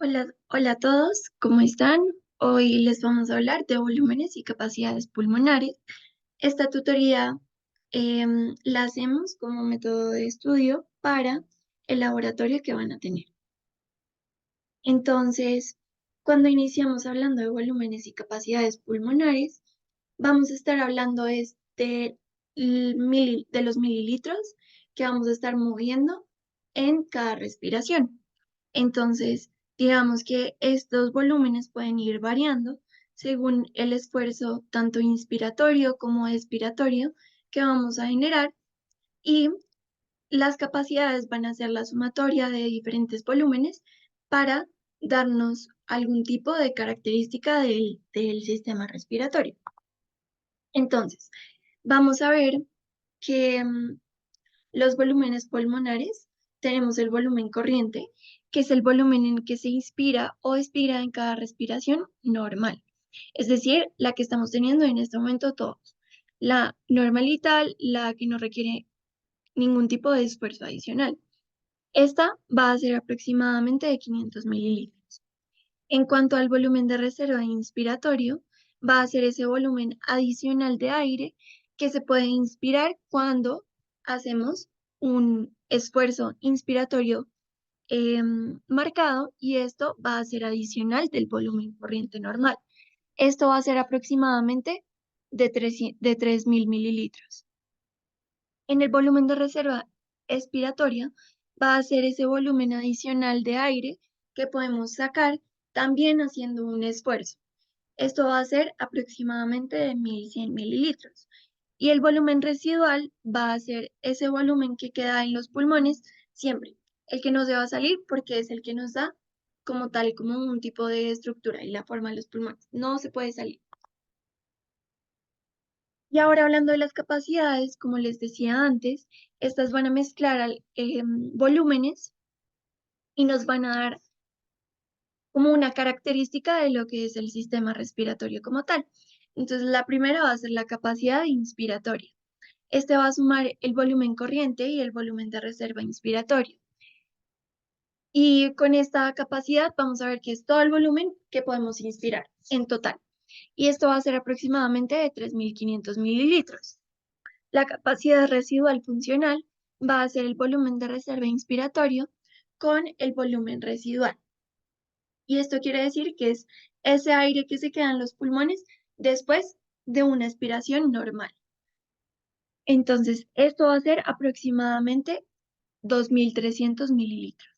Hola a todos, ¿cómo están? Hoy les vamos a hablar de volúmenes y capacidades pulmonares. Esta tutoría la hacemos como método de estudio para el laboratorio que van a tener. Entonces, cuando iniciamos hablando de volúmenes y capacidades pulmonares, vamos a estar hablando de los mililitros que vamos a estar moviendo en cada respiración. Entonces, digamos que estos volúmenes pueden ir variando según el esfuerzo tanto inspiratorio como expiratorio que vamos a generar, y las capacidades van a ser la sumatoria de diferentes volúmenes para darnos algún tipo de característica del sistema respiratorio. Entonces, vamos a ver que los volúmenes pulmonares, tenemos el volumen corriente, que es el volumen en que se inspira o expira en cada respiración normal. Es decir, la que estamos teniendo en este momento todos. La normalita, la que no requiere ningún tipo de esfuerzo adicional. Esta va a ser aproximadamente de 500 mililitros. En cuanto al volumen de reserva inspiratorio, va a ser ese volumen adicional de aire que se puede inspirar cuando hacemos un esfuerzo inspiratorio marcado, y esto va a ser adicional del volumen corriente normal. Esto va a ser aproximadamente de 3.000 mililitros. En el volumen de reserva expiratoria va a ser ese volumen adicional de aire que podemos sacar también haciendo un esfuerzo. Esto va a ser aproximadamente de 1.100 mililitros. Y el volumen residual va a ser ese volumen que queda en los pulmones siempre, el que no se va a salir porque es el que nos da como tal, como un tipo de estructura y la forma de los pulmones. No se puede salir. Y ahora hablando de las capacidades, como les decía antes, estas van a mezclar volúmenes y nos van a dar como una característica de lo que es el sistema respiratorio como tal. Entonces, la primera va a ser la capacidad inspiratoria. Este va a sumar el volumen corriente y el volumen de reserva inspiratorio. Y con esta capacidad vamos a ver que es todo el volumen que podemos inspirar en total. Y esto va a ser aproximadamente de 3.500 mililitros. La capacidad residual funcional va a ser el volumen de reserva inspiratorio con el volumen residual. Y esto quiere decir que es ese aire que se queda en los pulmones después de una expiración normal. Entonces, esto va a ser aproximadamente 2.300 mililitros.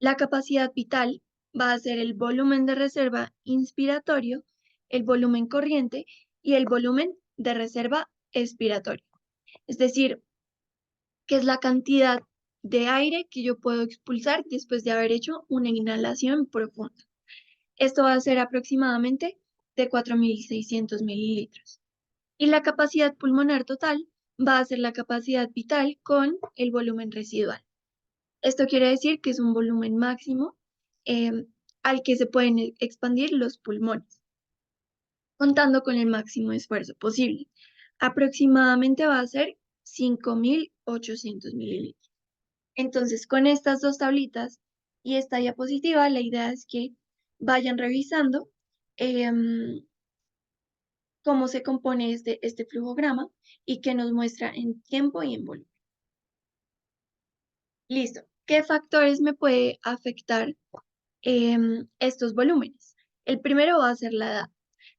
La capacidad vital va a ser el volumen de reserva inspiratorio, el volumen corriente y el volumen de reserva expiratorio. Es decir, que es la cantidad de aire que yo puedo expulsar después de haber hecho una inhalación profunda. Esto va a ser aproximadamente de 4.600 mililitros. Y la capacidad pulmonar total va a ser la capacidad vital con el volumen residual. Esto quiere decir que es un volumen máximo eh, al que se pueden expandir los pulmones, contando con el máximo esfuerzo posible. Aproximadamente va a ser 5.800 mililitros. Entonces, con estas dos tablitas y esta diapositiva, la idea es que vayan revisando em, cómo se compone este flujograma y que nos muestra en tiempo y en volumen. Listo. ¿Qué factores me puede afectar estos volúmenes? El primero va a ser la edad.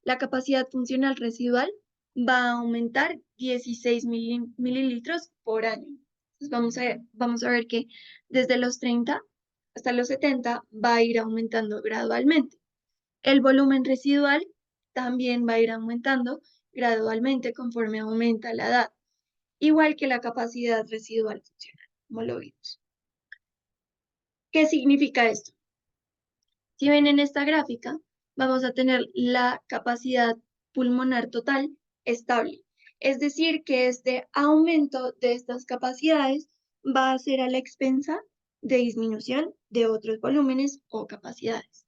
La capacidad funcional residual va a aumentar 16 mililitros por año. Entonces vamos a ver que desde los 30 hasta los 70 va a ir aumentando gradualmente. El volumen residual también va a ir aumentando gradualmente conforme aumenta la edad, igual que la capacidad residual funcional, como lo vimos. ¿Qué significa esto? Si ven en esta gráfica, vamos a tener la capacidad pulmonar total estable. Es decir, que este aumento de estas capacidades va a ser a la expensa de disminución de otros volúmenes o capacidades.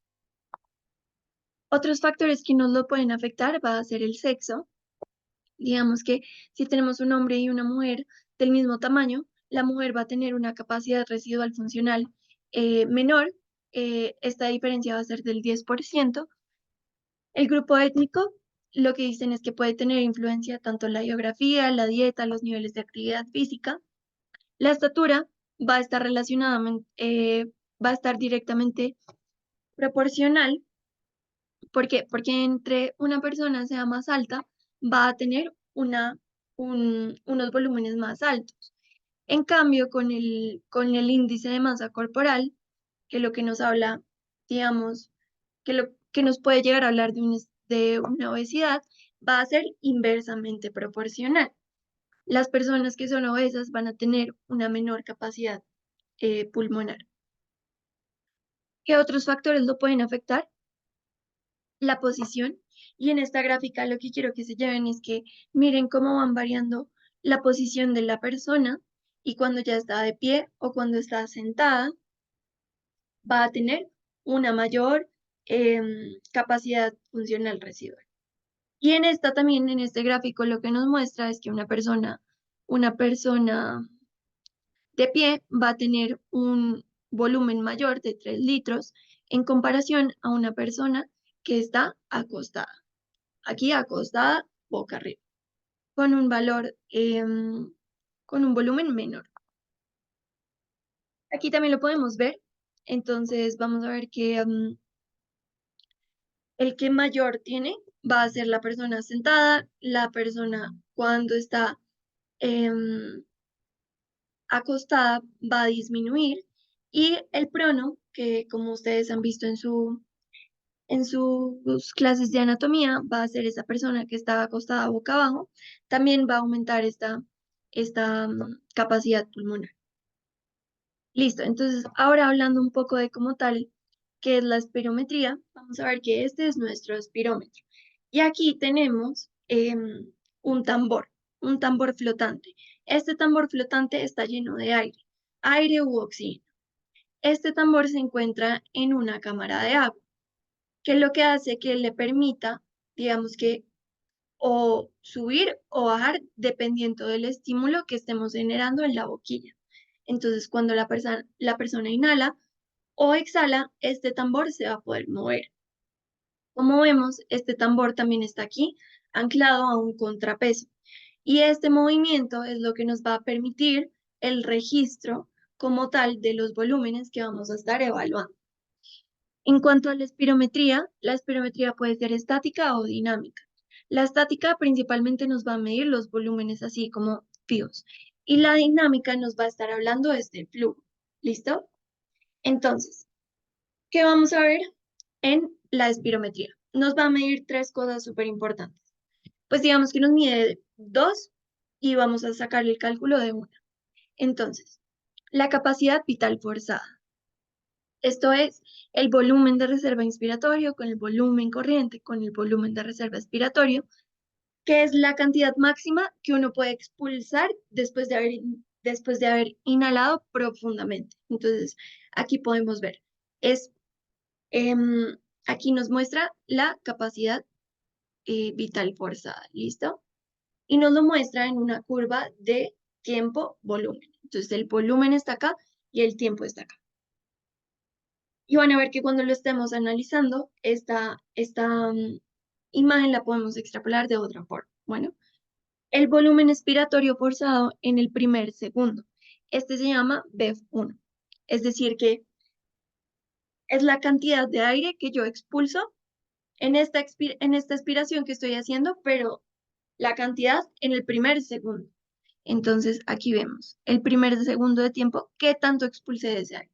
Otros factores que nos lo pueden afectar va a ser el sexo. Digamos que si tenemos un hombre y una mujer del mismo tamaño, la mujer va a tener una capacidad residual funcional menor esta diferencia va a ser del 10%. El grupo étnico, lo que dicen es que puede tener influencia tanto la geografía, la dieta, los niveles de actividad física. La estatura va a estar va a estar directamente proporcional. ¿Por qué? Porque entre una persona sea más alta, va a tener unos volúmenes más altos. En cambio, con el índice de masa corporal, que lo que nos habla, digamos, que lo que nos puede llegar a hablar de una obesidad, va a ser inversamente proporcional. Las personas que son obesas van a tener una menor capacidad pulmonar. ¿Qué otros factores lo pueden afectar? La posición. Y en esta gráfica lo que quiero que se lleven es que miren cómo van variando la posición de la persona y cuando ya está de pie o cuando está sentada, va a tener una mayor capacidad funcional residual. Y en esta también, en este gráfico, lo que nos muestra es que una persona de pie va a tener un volumen mayor de 3 litros en comparación a una persona que está acostada. Aquí acostada, boca arriba, con un valor, con un volumen menor. Aquí también lo podemos ver. Entonces vamos a ver que el que mayor tiene va a ser la persona sentada, la persona cuando está acostada va a disminuir y el prono, que como ustedes han visto en sus clases de anatomía, va a ser esa persona que está acostada boca abajo, también va a aumentar esta capacidad pulmonar. Listo, entonces ahora hablando un poco de cómo tal, qué es la espirometría, vamos a ver que este es nuestro espirómetro. Y aquí tenemos un tambor flotante. Este tambor flotante está lleno de aire u oxígeno. Este tambor se encuentra en una cámara de agua, que es lo que hace que le permita, digamos que, o subir o bajar dependiendo del estímulo que estemos generando en la boquilla. Entonces, cuando la persona inhala o exhala, este tambor se va a poder mover. Como vemos, este tambor también está aquí, anclado a un contrapeso. Y este movimiento es lo que nos va a permitir el registro como tal de los volúmenes que vamos a estar evaluando. En cuanto a la espirometría puede ser estática o dinámica. La estática principalmente nos va a medir los volúmenes así como fijos. Y la dinámica nos va a estar hablando de este flujo. ¿Listo? Entonces, ¿qué vamos a ver en la espirometría? Nos va a medir tres cosas súper importantes. Pues digamos que nos mide dos y vamos a sacar el cálculo de una. Entonces, la capacidad vital forzada. Esto es el volumen de reserva inspiratorio con el volumen corriente con el volumen de reserva expiratorio, que es la cantidad máxima que uno puede expulsar después de haber inhalado profundamente. Entonces, aquí podemos ver, es, aquí nos muestra la capacidad vital forzada, ¿listo? Y nos lo muestra en una curva de tiempo-volumen. Entonces, el volumen está acá y el tiempo está acá. Y van a ver que cuando lo estemos analizando, esta imagen la podemos extrapolar de otra forma. Bueno, el volumen expiratorio forzado en el primer segundo. Este se llama BEF1. Es decir, que es la cantidad de aire que yo expulso en esta expiración que estoy haciendo, pero la cantidad en el primer segundo. Entonces, aquí vemos el primer segundo de tiempo, qué tanto expulsé de ese aire.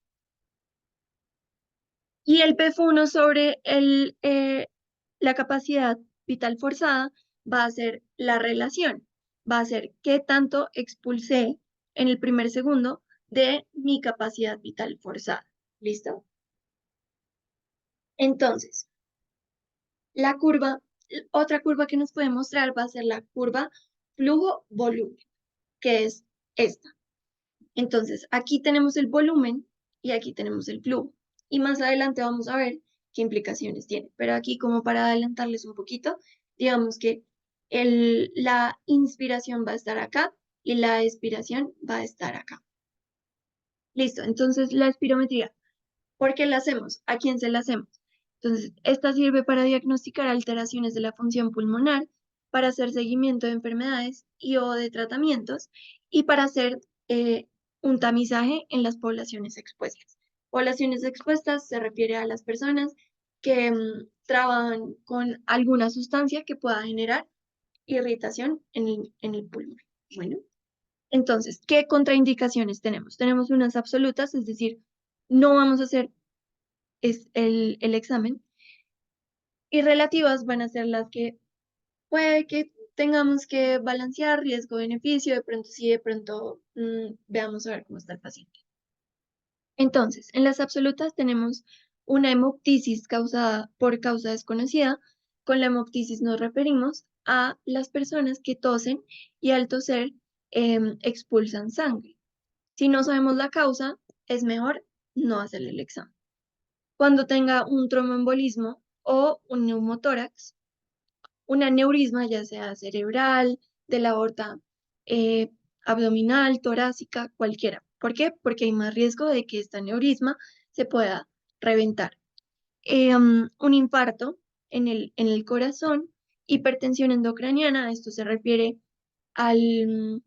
Y el PF1 sobre la capacidad vital forzada va a ser la relación, va a ser qué tanto expulsé en el primer segundo de mi capacidad vital forzada. ¿Listo? Entonces, la curva, otra curva que nos puede mostrar va a ser la curva flujo-volumen, que es esta. Entonces, aquí tenemos el volumen y aquí tenemos el flujo. Y más adelante vamos a ver qué implicaciones tiene. Pero aquí, como para adelantarles un poquito, digamos que la inspiración va a estar acá y la expiración va a estar acá. Listo, entonces la espirometría. ¿Por qué la hacemos? ¿A quién se la hacemos? Entonces, esta sirve para diagnosticar alteraciones de la función pulmonar, para hacer seguimiento de enfermedades y o de tratamientos y para hacer un tamizaje en las poblaciones expuestas. Poblaciones expuestas se refiere a las personas que trabajan con alguna sustancia que pueda generar irritación en el pulmón. Bueno, entonces, ¿qué contraindicaciones tenemos? Tenemos unas absolutas, es decir, no vamos a hacer el examen, y relativas van a ser las que puede que tengamos que balancear riesgo-beneficio, de pronto sí, de pronto veamos a ver cómo está el paciente. Entonces, en las absolutas tenemos una hemoptisis causada por causa desconocida. Con la hemoptisis nos referimos a las personas que tosen y al toser expulsan sangre. Si no sabemos la causa, es mejor no hacerle el examen. Cuando tenga un tromboembolismo o un neumotórax, un aneurisma, ya sea cerebral, de la aorta eh, abdominal, torácica, cualquiera. ¿Por qué? Porque hay más riesgo de que este aneurisma se pueda reventar. Un infarto en el corazón, hipertensión endocraniana, esto se refiere al,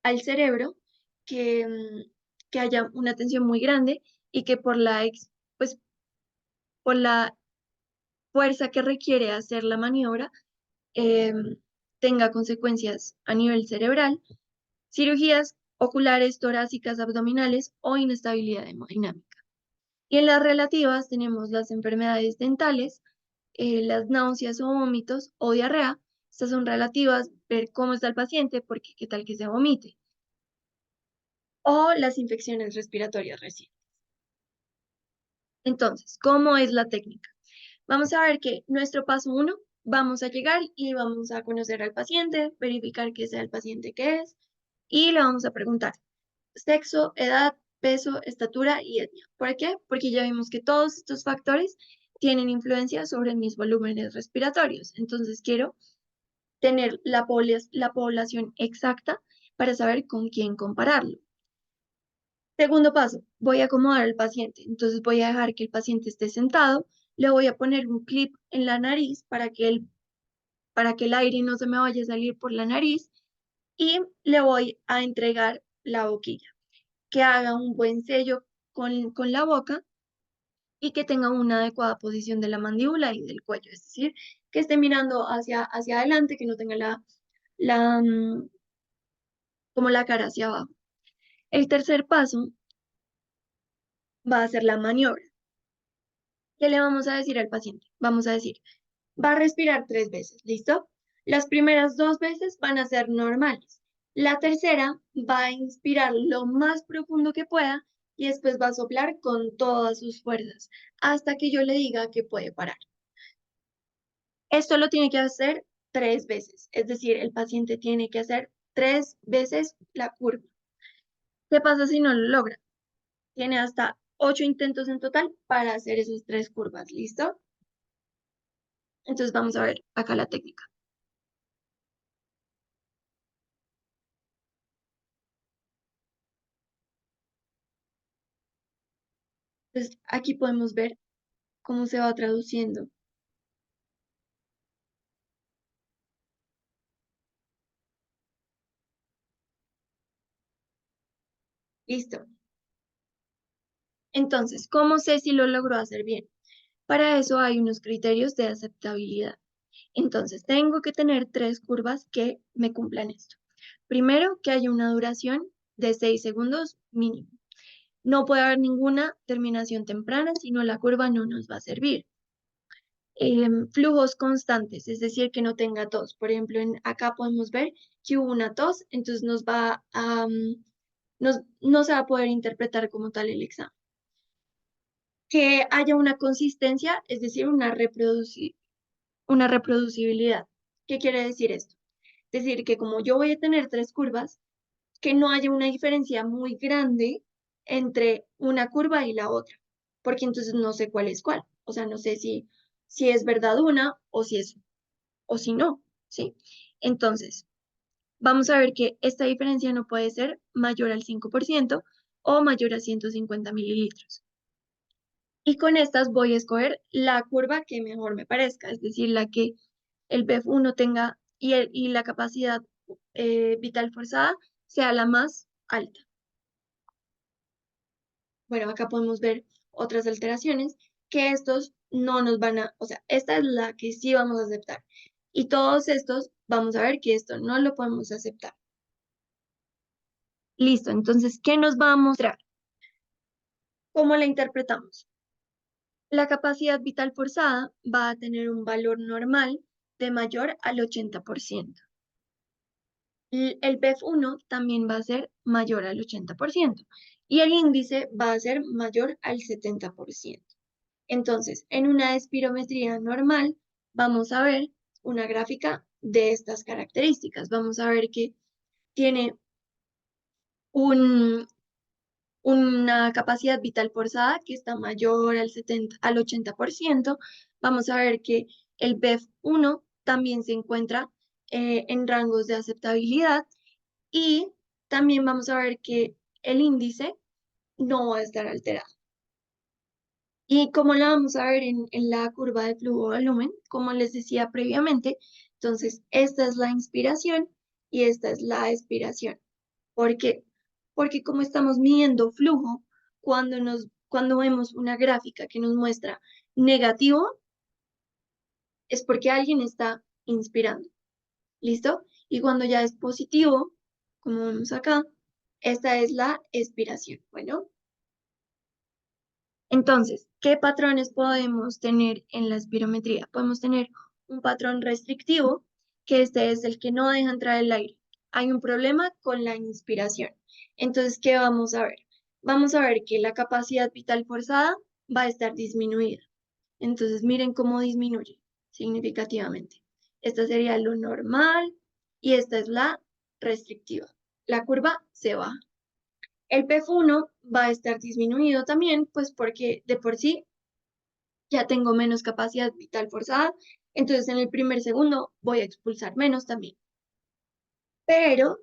al cerebro, que, que haya una tensión muy grande y que pues, por la fuerza que requiere hacer la maniobra, tenga consecuencias a nivel cerebral, cirugías oculares, torácicas, abdominales o inestabilidad hemodinámica. Y en las relativas tenemos las enfermedades dentales, las náuseas o vómitos o diarrea. Estas son relativas, ver cómo está el paciente, porque qué tal que se vomite. O las infecciones respiratorias recientes. Entonces, ¿cómo es la técnica? Vamos a ver que nuestro paso 1, vamos a llegar y vamos a conocer al paciente, verificar que sea el paciente que es, y le vamos a preguntar sexo, edad, peso, estatura y etnia. ¿Por qué? Porque ya vimos que todos estos factores tienen influencia sobre mis volúmenes respiratorios. Entonces quiero tener la población exacta para saber con quién compararlo. Segundo paso, voy a acomodar al paciente. Entonces voy a dejar que el paciente esté sentado, le voy a poner un clip en la nariz para que el aire no se me vaya a salir por la nariz y le voy a entregar la boquilla, que haga un buen sello con la boca y que tenga una adecuada posición de la mandíbula y del cuello, es decir, que esté mirando hacia adelante, que no tenga la, mm, como la cara hacia abajo. El tercer paso va a ser la maniobra. ¿Qué le vamos a decir al paciente? Vamos a decir, va a respirar 3 veces, ¿listo? Las primeras 2 veces van a ser normales. La tercera va a inspirar lo más profundo que pueda y después va a soplar con todas sus fuerzas hasta que yo le diga que puede parar. Esto lo tiene que hacer 3 veces, es decir, el paciente tiene que hacer 3 veces la curva. ¿Qué pasa si no lo logra? Tiene hasta 8 intentos en total para hacer esas 3 curvas, ¿listo? Entonces vamos a ver acá la técnica. Entonces aquí podemos ver cómo se va traduciendo. Listo. Entonces, ¿cómo sé si lo logró hacer bien? Para eso hay unos criterios de aceptabilidad. Entonces, tengo que tener 3 curvas que me cumplan esto. Primero, que haya una duración de 6 segundos mínimo. No puede haber ninguna terminación temprana, si no la curva no nos va a servir. Flujos constantes, es decir, que no tenga tos. Por ejemplo, acá podemos ver que hubo una tos, entonces no se va a poder interpretar como tal el examen. Que haya una consistencia, es decir, una reproducibilidad. ¿Qué quiere decir esto? Es decir, que como yo voy a tener 3 curvas, que no haya una diferencia muy grande entre una curva y la otra, porque entonces no sé cuál es cuál. O sea, no sé si es verdad una o si no, ¿sí? Entonces, vamos a ver que esta diferencia no puede ser mayor al 5% o mayor a 150 mililitros. Y con estas voy a escoger la curva que mejor me parezca, es decir, la que el BEF1 tenga y la capacidad vital forzada sea la más alta. Bueno, acá podemos ver otras alteraciones que estos no nos van a, o sea, esta es la que sí vamos a aceptar. Y todos estos, vamos a ver que esto no lo podemos aceptar. Listo, entonces, ¿qué nos va a mostrar? ¿Cómo la interpretamos? La capacidad vital forzada va a tener un valor normal de mayor al 80%. El BEF1 también va a ser mayor al 80% y el índice va a ser mayor al 70%. Entonces, en una espirometría normal, vamos a ver una gráfica de estas características. Vamos a ver que tiene una capacidad vital forzada que está mayor al 80%. Vamos a ver que el BEF1 también se encuentra en rangos de aceptabilidad y también vamos a ver que el índice no va a estar alterado. Y como la vamos a ver en la curva de flujo-volumen, como les decía previamente, entonces esta es la inspiración y esta es la expiración. ¿Por qué? Porque como estamos midiendo flujo, cuando vemos una gráfica que nos muestra negativo, es porque alguien está inspirando. ¿Listo? Y cuando ya es positivo, como vemos acá, esta es la expiración. Bueno, entonces, ¿qué patrones podemos tener en la espirometría? Podemos tener un patrón restrictivo, que este es el que no deja entrar el aire. Hay un problema con la inspiración. Entonces, ¿qué vamos a ver? Vamos a ver que la capacidad vital forzada va a estar disminuida. Entonces, miren cómo disminuye significativamente. Esta sería lo normal y esta es la restrictiva. La curva se baja. El PF1 va a estar disminuido también, pues porque de por sí ya tengo menos capacidad vital forzada, entonces en el primer segundo voy a expulsar menos también. Pero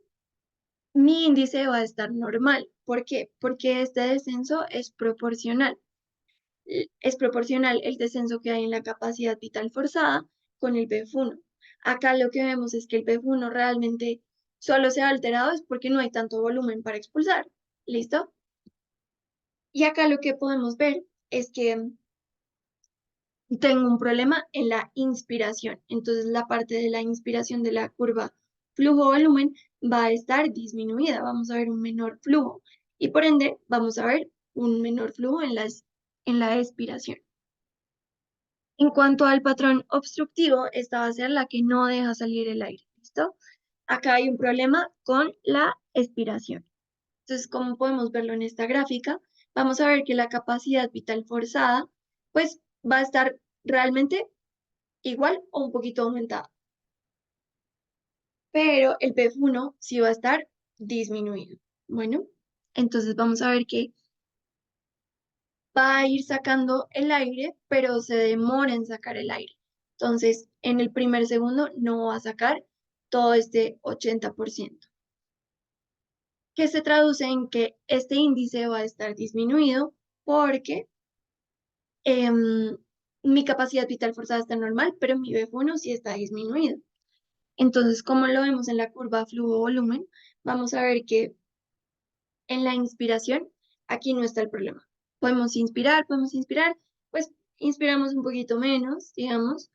mi índice va a estar normal. ¿Por qué? Porque este descenso es proporcional. Es proporcional el descenso que hay en la capacidad vital forzada con el PF1. Acá lo que vemos es que el PF1 realmente solo se ha alterado es porque no hay tanto volumen para expulsar. ¿Listo? Y acá lo que podemos ver es que tengo un problema en la inspiración. Entonces la parte de la inspiración de la curva flujo-volumen va a estar disminuida. Vamos a ver un menor flujo y por ende vamos a ver un menor flujo en la expiración. En cuanto al patrón obstructivo, esta va a ser la que no deja salir el aire. ¿Listo? Acá hay un problema con la expiración. Entonces, como podemos verlo en esta gráfica, vamos a ver que la capacidad vital forzada, pues va a estar realmente igual o un poquito aumentada. Pero el PF1 sí va a estar disminuido. Bueno, entonces vamos a ver que va a ir sacando el aire, pero se demora en sacar el aire. Entonces, en el primer segundo no va a sacar todo este 80%, que se traduce en que este índice va a estar disminuido porque mi capacidad vital forzada está normal, pero mi BF1 sí está disminuido. Entonces, como lo vemos en la curva flujo-volumen, vamos a ver que en la inspiración, aquí no está el problema. Podemos inspirar, pues inspiramos un poquito menos, digamos,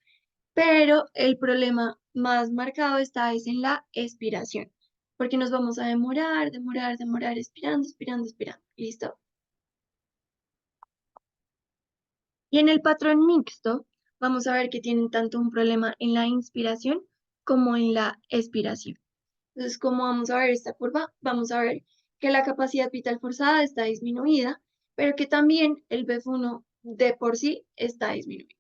pero el problema más marcado está es en la expiración, porque nos vamos a demorar, expirando, ¿listo? Y en el patrón mixto, vamos a ver que tienen tanto un problema en la inspiración como en la expiración. Entonces, ¿cómo vamos a ver esta curva? Vamos a ver que la capacidad vital forzada está disminuida, pero que también el BEF1 de por sí está disminuido.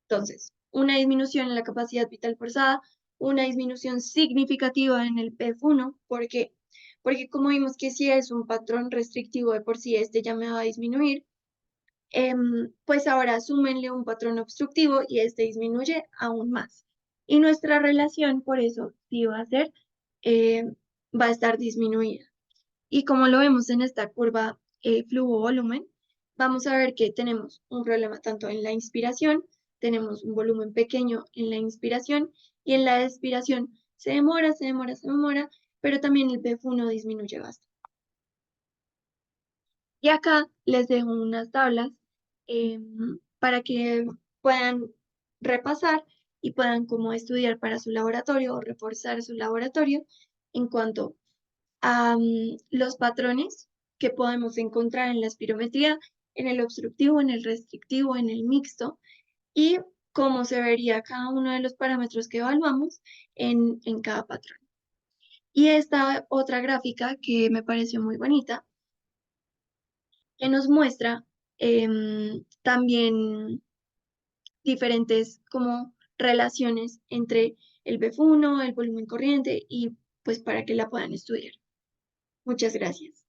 Entonces, una disminución en la capacidad vital forzada, una disminución significativa en el BEF1, ¿por qué? Porque como vimos que si es un patrón restrictivo de por sí, este ya me va a disminuir, pues ahora súmenle un patrón obstructivo y este disminuye aún más. Y nuestra relación, por eso, sí va a ser, eh, va a estar disminuida. Y como lo vemos en esta curva flujo-volumen, vamos a ver que tenemos un problema tanto en la inspiración, tenemos un volumen pequeño en la inspiración y en la expiración se demora, se demora, se demora, pero también el BF1 disminuye bastante. Y acá les dejo unas tablas para que puedan repasar y puedan como estudiar para su laboratorio o reforzar su laboratorio en cuanto a los patrones que podemos encontrar en la espirometría, en el obstructivo, en el restrictivo, en el mixto y cómo se vería cada uno de los parámetros que evaluamos en cada patrón. Y esta otra gráfica que me pareció muy bonita, que nos muestra también diferentes como relaciones entre el BF1, el volumen corriente y pues para que la puedan estudiar. Muchas gracias.